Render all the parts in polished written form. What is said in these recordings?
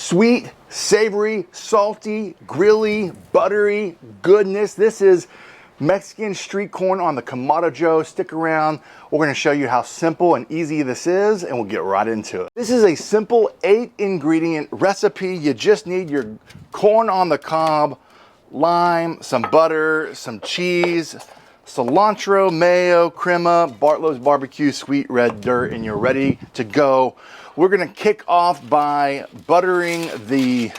Sweet, savory, salty, grilly, buttery goodness. This is Mexican street corn on the Kamado Joe. Stick around. We're going to show you how simple and easy this is, and we'll get right into it. This is a simple 8-ingredient recipe. You just need your corn on the cob, lime, some butter, some cheese, cilantro, mayo, crema, Bartlow's barbecue, sweet red dirt, and you're ready to go. We're going to kick off by buttering the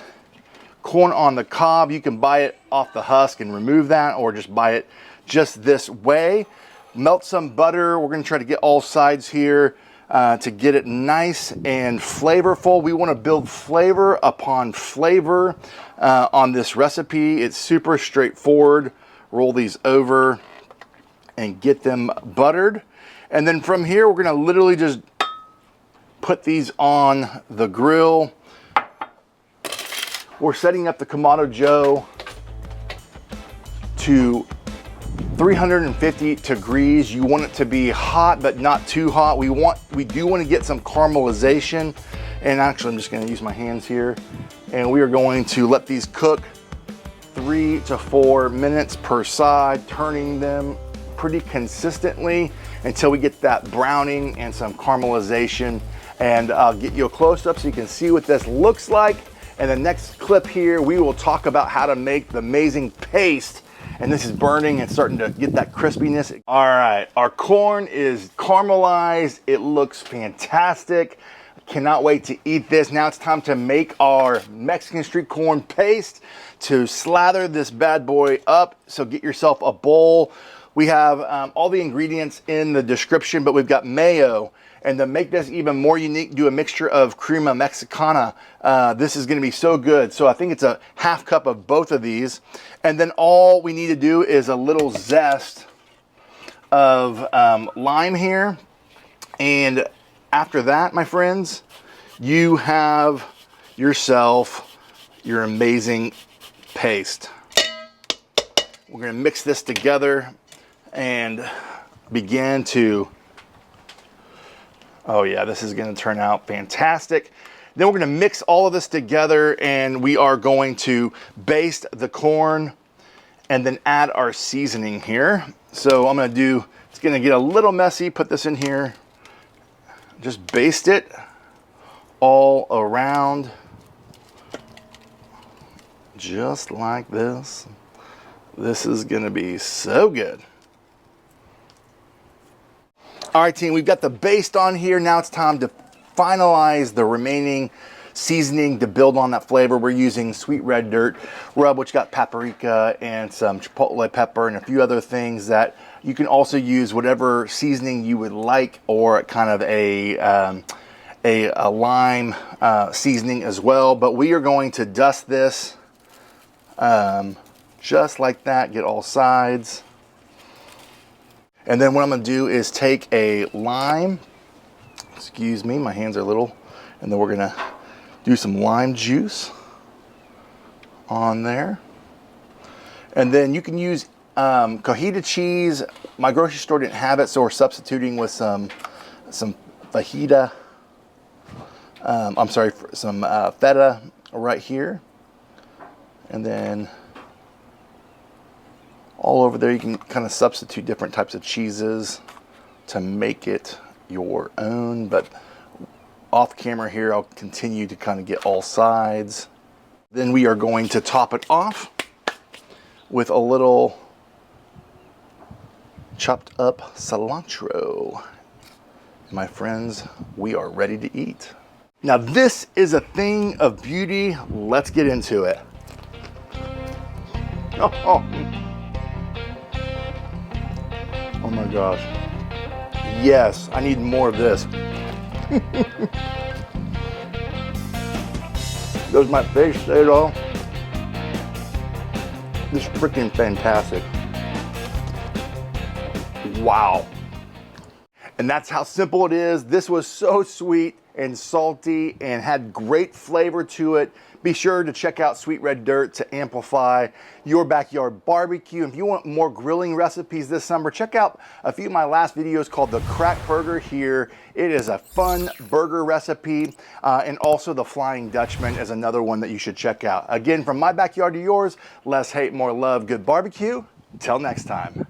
corn on the cob. You can buy it off the husk and remove that, or just buy it just this way. Melt some butter. We're going to try to get all sides here to get it nice and flavorful. We want to build flavor upon flavor on this recipe. It's super straightforward. Roll these over and get them buttered. And then from here, we're going to literally just put these on the grill. We're setting up the Kamado Joe to 350 degrees. You want it to be hot, but not too hot. We do want to get some caramelization. And actually, I'm just going to use my hands here. And we are going to let these cook 3 to 4 minutes per side, turning them pretty consistently until we get that browning and some caramelization. And I'll get you a close-up so you can see what this looks like. And the next clip here, we will talk about how to make the amazing paste. And this is burning and starting to get that crispiness. All right, our corn is caramelized. It looks fantastic. Cannot wait to eat this. Now it's time to make our Mexican street corn paste. To slather this bad boy up, so get yourself a bowl. We have all the ingredients in the description, but we've got mayo. And to make this even more unique, do a mixture of crema mexicana. This is going to be so good. So I think it's a half cup of both of these. And then all we need to do is a little zest of lime here. And after that, my friends, you have yourself your amazing paste. We're going to mix this together and begin to, oh yeah, this is going to turn out fantastic. Then we're going to mix all of this together, and we are going to baste the corn and then add our seasoning here. So I'm going to do, it's going to get a little messy, put this in here, just baste it all around, just like this. This is going to be so good. All right, team, we've got the baste on here. Now it's time to finalize the remaining seasoning to build on that flavor. We're using sweet red dirt rub, which got paprika and some chipotle pepper and a few other things that you can also use whatever seasoning you would like, or kind of a lime seasoning as well. But we are going to dust this just like that, get all sides. And then what I'm going to do is take a lime, excuse me, my hands are little, and then we're going to do some lime juice on there. And then you can use cojita cheese. My grocery store didn't have it, so we're substituting with some fajita, some feta right here. And then all over there, you can kind of substitute different types of cheeses to make it your own. But off camera here, I'll continue to kind of get all sides. Then we are going to top it off with a little chopped up cilantro. My friends, we are ready to eat. Now this is a thing of beauty. Let's get into it. Oh my gosh. Yes, I need more of this. Does my face say it all? This is freaking fantastic. Wow. And that's how simple it is. This was so sweet and salty and had great flavor to it. Be sure to check out Sweet Red Dirt to amplify your backyard barbecue. If you want more grilling recipes this summer, check out a few of my last videos called the Crack Burger here. It is a fun burger recipe, and also the Flying Dutchman is another one that you should check out. Again, from my backyard to yours, less hate, more love, good barbecue. Till next time.